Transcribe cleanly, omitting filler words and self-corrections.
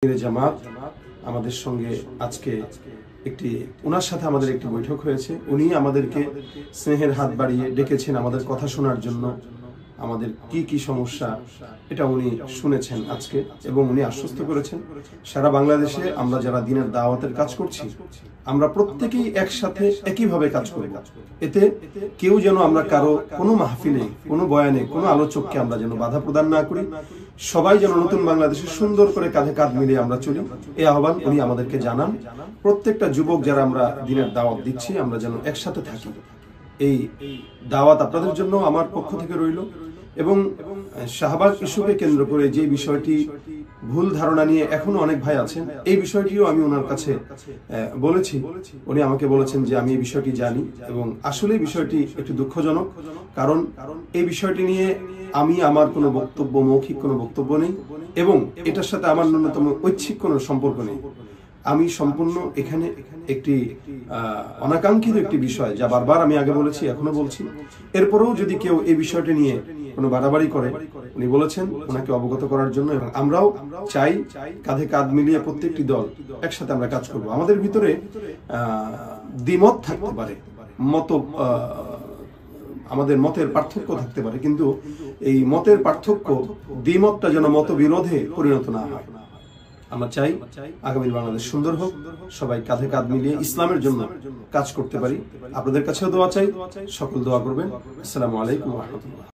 জামাত আমাদের সঙ্গে আজকে ওনার সাথে আমাদের একটি বৈঠক হয়েছে। উনি আমাদেরকে স্নেহের হাত বাড়িয়ে ডেকেছেন আমাদের কথা শোনার জন্য। আমাদের কি কি সমস্যা এটা উনি শুনেছেন আজকে, এবং উনি আশ্বস্ত করেছেন সারা বাংলাদেশে আমরা যারা দ্বীনের দাওয়াতের কাজ করছি আমরা প্রত্যেকেই একসাথে একইভাবে কাজ করব। এতে কেউ যেন আমরা কারো কোনো মাহফিলে, কোনো বয়ানে, কোনো আলোচককে আমরা যেন বাধা প্রদান না করি। সবাই যেন নতুন বাংলাদেশে সুন্দর করে কাঁধে কাঁধ মিলিয়ে আমরা চলি, এই আহ্বান উনি আমাদেরকে জানান। প্রত্যেকটা যুবক যারা আমরা দ্বীনের দাওয়াত দিচ্ছি আমরা যেন একসাথে থাকি। এই দাওয়াত আপনাদের জন্য আমার পক্ষ থেকে রইল। এবং শাহবাগ ইস্যুকে কেন্দ্র করে যে বিষয়টি ভুল ধারণা নিয়ে এখনো অনেক ভাই আছেন, এই বিষয়টিও আমি ওনার কাছে বলেছি। উনি আমাকে বলেছেন যে আমি এই বিষয়টি জানি, এবং আসলে বিষয়টি একটু দুঃখজনক। কারণ এই বিষয়টি নিয়ে আমি আমার কোনো বক্তব্য, মৌখিক কোনো বক্তব্য নেই, এবং এটার সাথে আমার ন্যূনতম ঐচ্ছিক কোনো সম্পর্ক নেই। আমি সম্পূর্ণ এখানে একটি অনাকাঙ্ক্ষিত একটি বিষয়, যা বারবার আমি আগে বলেছি, এখনো বলছি। এরপরেও যদি কেউ এই বিষয়টি নিয়ে কোনো বাড়াবাড়ি করে, উনি বলেছেন ওনাকে অবগত করার জন্য। এবং আমরাও চাই কাঁধে কাঁধ মিলিয়ে প্রত্যেকটি দল একসাথে আমরা কাজ করব। আমাদের ভিতরে দ্বিমত থাকতে পারে, আমাদের মতের পার্থক্য থাকতে পারে, কিন্তু এই মতের পার্থক্য, দ্বিমতটা যেন মতবিরোধে পরিণত না হয়। আমরা চাই আগামী বাংলাদেশ সুন্দর হোক, সবাই কাঁধে কাঁধ মিলিয়ে ইসলামের জন্য কাজ করতে পারি। আপনাদের কাছেও দোয়া চাই, সকল দোয়া করবেন। আসসালামু আলাইকুম ওয়া রাহমাতুল্লাহ।